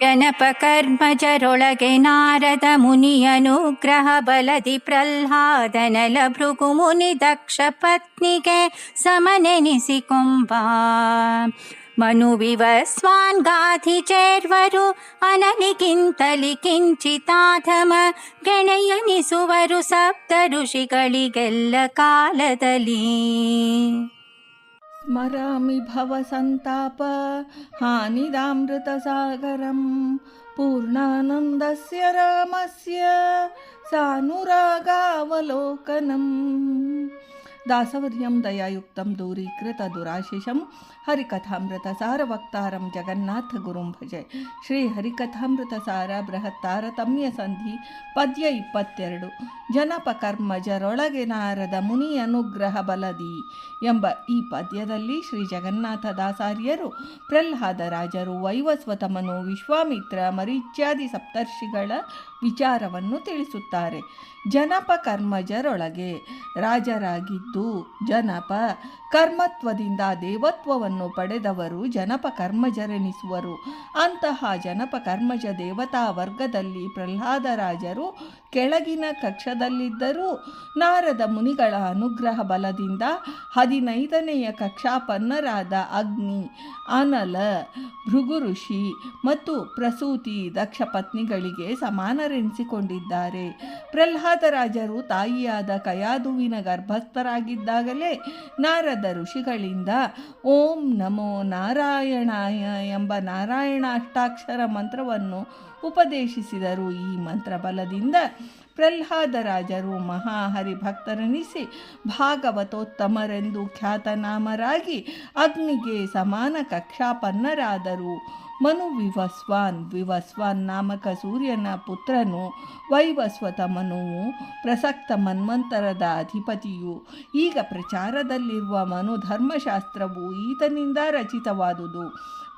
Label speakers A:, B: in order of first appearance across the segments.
A: ಜನಪಕರ್ಮಜರೊಳಗೆ ನಾರದ ಮುನಿಯನುಗ್ರಹ ಬಲದಿ ಪ್ರಹ್ಲಾದನಲ ಭೃಗು ಮುನಿ ದಕ್ಷ ಪತ್ನಿಗೆ ಸಮನೆನಿಸಿಕೊಂಬ. ಮನುವಿವಸ್ವಾನ್ ಗಾಧಿ ಚೇರ್ವರು ಅನಲಿಗಿಂತಲಿ ಕಿಂಚಿತಾಧಮ ಗೆಣೆಯನಿಸುವರು ಸಪ್ತ ಋಷಿಗಳಿಗೆಲ್ಲ ಕಾಲದಲ್ಲಿ.
B: ಸ್ಮರಾಮಿ ಭವ ಸಂತಾಪ ಹಾನಿದಾಮೃತ ಸಾಗರಂ ಪೂರ್ಣಾನಂದಸ್ಯ ರಾಮಸ್ಯ ಸಾನುರಾಗಾವಲೋಕನಂ. ದಾಸವರ್ಯಂ ದಯಾಯುಕ್ತಂ ದೂರೀಕೃತ ದುರಾಶಿಷಂ ಹರಿಕಥಾಮೃತ ಸಾರ ವಕ್ತಾರಂ ಜಗನ್ನಾಥ ಗುರುಂ ಭಜೆ. ಶ್ರೀ ಹರಿಕಥಾಮೃತ ಸಾರ ಬೃಹತ್ ತಾರತಮ್ಯ ಸಂಧಿ ಪದ್ಯ 22. ಜನಪಕರ್ಮಜರೊಳಗೆ ನಾರದ ಮುನಿ ಅನುಗ್ರಹ ಬಲದಿ ಎಂಬ ಈ ಪದ್ಯದಲ್ಲಿ ಶ್ರೀ ಜಗನ್ನಾಥ ದಾಸಾರ್ಯರು ಪ್ರಹ್ಲಾದರಾಜರು, ವೈವಸ್ವತಮನು, ವಿಶ್ವಾಮಿತ್ರ, ಮರೀಚ್ಯಾದಿ ಸಪ್ತರ್ಷಿಗಳ ವಿಚಾರವನ್ನು ತಿಳಿಸುತ್ತಾರೆ. ಜನಪಕರ್ಮಜರೊಳಗೆ ರಾಜರಾಗಿದ್ದು ಜನಪ ಕರ್ಮತ್ವದಿಂದ ದೇವತ್ವವನ್ನು ಪಡೆದವರು ಜನಪಕರ್ಮಜರೆನಿಸುವರು. ಅಂತಹ ಜನಪಕರ್ಮಜ ದೇವತಾ ವರ್ಗದಲ್ಲಿ ಪ್ರಹ್ಲಾದರಾಜರು ಕೆಳಗಿನ ಕಕ್ಷದಲ್ಲಿದ್ದರೂ ನಾರದ ಮುನಿಗಳ ಅನುಗ್ರಹ ಬಲದಿಂದ 15ನೆಯ ಕಕ್ಷಾಪನ್ನರಾದ ಅಗ್ನಿ, ಅನಲ, ಭೃಗು ಋಷಿ ಮತ್ತು ಪ್ರಸೂತಿ ದಕ್ಷ ಪತ್ನಿಗಳಿಗೆ ಸಮಾನರೆನಿಸಿಕೊಂಡಿದ್ದಾರೆ. ಪ್ರಹ್ಲಾದರಾಜರು ತಾಯಿಯಾದ ಕಯಾದುವಿನ ಗರ್ಭಸ್ಥರಾಗಿದ್ದಾಗಲೇ ನಾರದ ಋಷಿಗಳಿಂದ ಓಂ ನಮೋ ನಾರಾಯಣಾಯ ಎಂಬ ನಾರಾಯಣಾಷ್ಟಾಕ್ಷರ ಮಂತ್ರವನ್ನು ಉಪದೇಶಿಸಿದರು. ಈ ಮಂತ್ರಬಲದಿಂದ ಪ್ರಹ್ಲಾದರಾಜರು ಮಹಾಹರಿಭಕ್ತರೆನಿಸಿ ಭಾಗವತೋತ್ತಮರೆಂದು ಖ್ಯಾತನಾಮರಾಗಿ ಅಗ್ನಿಗೆ ಸಮಾನ ಕಕ್ಷಾಪನ್ನರಾದರು. ಮನು ವಿವಸ್ವಾನ್ ನಾಮಕ ಸೂರ್ಯನ ಪುತ್ರನು, ವೈವಸ್ವತ ಮನುವು ಪ್ರಸಕ್ತ ಮನ್ವಂತರದ ಅಧಿಪತಿಯು. ಈಗ ಪ್ರಚಾರದಲ್ಲಿರುವ ಮನು ಧರ್ಮಶಾಸ್ತ್ರವು ಈತನಿಂದ ರಚಿತವಾದುದು.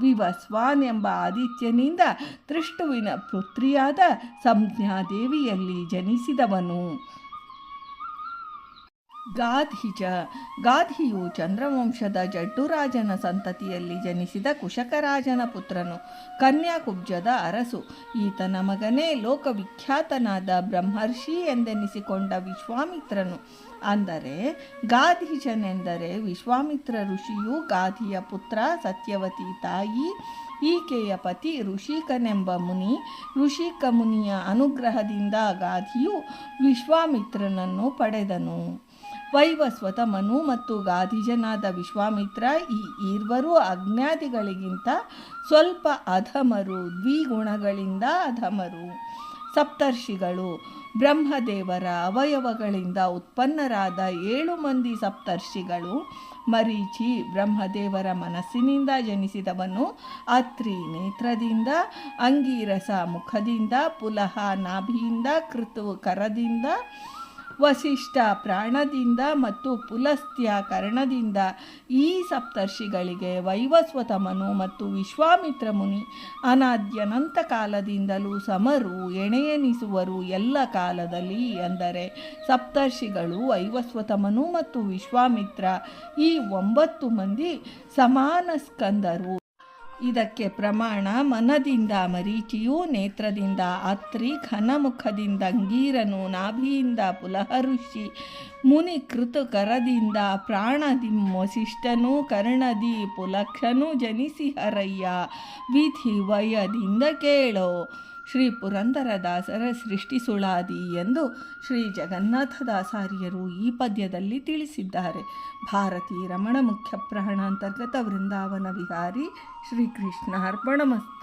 B: ವಿವಸ್ವಾನ್ ಎಂಬ ಆದಿತ್ಯನಿಂದ ತ್ರಿಷ್ಟುವಿನ ಪುತ್ರಿಯಾದ ಸಂಜ್ಞಾದೇವಿಯಲ್ಲಿ ಜನಿಸಿದವನು. ಗಾಧಿಯು ಚಂದ್ರವಂಶದ ಜಡ್ಡುರಾಜನ ಸಂತತಿಯಲ್ಲಿ ಜನಿಸಿದ ಕುಶಕರಾಜನ ಪುತ್ರನು, ಕನ್ಯಾಕುಬ್ಜದ ಅರಸು. ಈತನ ಮಗನೇ ಲೋಕವಿಖ್ಯಾತನಾದ ಬ್ರಹ್ಮರ್ಷಿ ಎಂದೆನಿಸಿಕೊಂಡ ವಿಶ್ವಾಮಿತ್ರನು. ಅಂದರೆ ಗಾಧಿಜನೆಂದರೆ ವಿಶ್ವಾಮಿತ್ರ ಋಷಿಯು ಗಾಧಿಯ ಪುತ್ರ, ಸತ್ಯವತಿ ತಾಯಿ. ಈಕೆಯ ಪತಿ ಋಷಿಕನೆಂಬ ಮುನಿ. ಋಷಿಕ ಮುನಿಯ ಅನುಗ್ರಹದಿಂದ ಗಾಧಿಯು ವಿಶ್ವಾಮಿತ್ರನನ್ನು ಪಡೆದನು. ವೈವಸ್ವತ ಮನು ಮತ್ತು ಗಾಧಿಜನಾದ ವಿಶ್ವಾಮಿತ್ರ ಈ ಇರುವರು ಅಜ್ಞಾದಿಗಳಿಗಿಂತ ಸ್ವಲ್ಪ ಅಧಮರು, ದ್ವಿಗುಣಗಳಿಂದ ಅಧಮರು. ಸಪ್ತರ್ಷಿಗಳು ಬ್ರಹ್ಮದೇವರ ಅವಯವಗಳಿಂದ ಉತ್ಪನ್ನರಾದ 7 ಮಂದಿ ಸಪ್ತರ್ಷಿಗಳು. ಮರೀಚಿ ಬ್ರಹ್ಮದೇವರ ಮನಸ್ಸಿನಿಂದ ಜನಿಸಿದವನು. ಅತ್ರಿ ನೇತ್ರದಿಂದ, ಅಂಗೀರಸ ಮುಖದಿಂದ, ಪುಲಹ ನಾಭಿಯಿಂದ, ಕೃತು ಕರದಿಂದ, ವಸಿಷ್ಠ ಪ್ರಾಣದಿಂದ ಮತ್ತು ಪುಲಸ್ತ್ಯ ಕರ್ಣದಿಂದ. ಈ ಸಪ್ತರ್ಷಿಗಳಿಗೆ ವೈವಸ್ವತಮನು ಮತ್ತು ವಿಶ್ವಾಮಿತ್ರ ಮುನಿ ಅನಾದ್ಯನಂತ ಕಾಲದಿಂದಲೂ ಸಮರು, ಎಣೆಯೆನಿಸುವರು ಎಲ್ಲ ಕಾಲದಲ್ಲಿ. ಅಂದರೆ ಸಪ್ತರ್ಷಿಗಳು, ವೈವಸ್ವತಮನು ಮತ್ತು ವಿಶ್ವಾಮಿತ್ರ ಈ 9 ಮಂದಿ ಸಮಾನ ಸ್ಕಂದರು. ಇದಕ್ಕೆ ಪ್ರಮಾಣ ಮನದಿಂದ ಮರೀಚಿಯು, ನೇತ್ರದಿಂದ ಅತ್ರಿ, ಘನಮುಖದಿಂದ ಅಂಗೀರನು, ನಾಭಿಯಿಂದ ಪುಲಹಋಷಿ, ಮುನಿ ಕೃತುಕರದಿಂದ ಪ್ರಾಣದಿ ವಸಿಷ್ಠನು, ಕರ್ಣದಿ ಪುಲಕ್ಷನು ಜನಿಸಿಹರಯ್ಯ. ವಿಧಿ ವಯದಿಂದ ಕೇಳೋ. ಶ್ರೀ ಪುರಂದರದಾಸರ ಸೃಷ್ಟಿಸುಳಾದಿ ಎಂದು ಶ್ರೀ ಜಗನ್ನಾಥದಾಸಾರ್ಯರು ಈ ಪದ್ಯದಲ್ಲಿ ತಿಳಿಸಿದ್ದಾರೆ. ಭಾರತೀ ರಮಣ ಮುಖ್ಯ ಪ್ರಾಣ ಅಂತರ್ಗತ ವೃಂದಾವನ ವಿಹಾರಿ. ಶ್ರೀಕೃಷ್ಣ ಅರ್ಪಣಮಸ್ತು.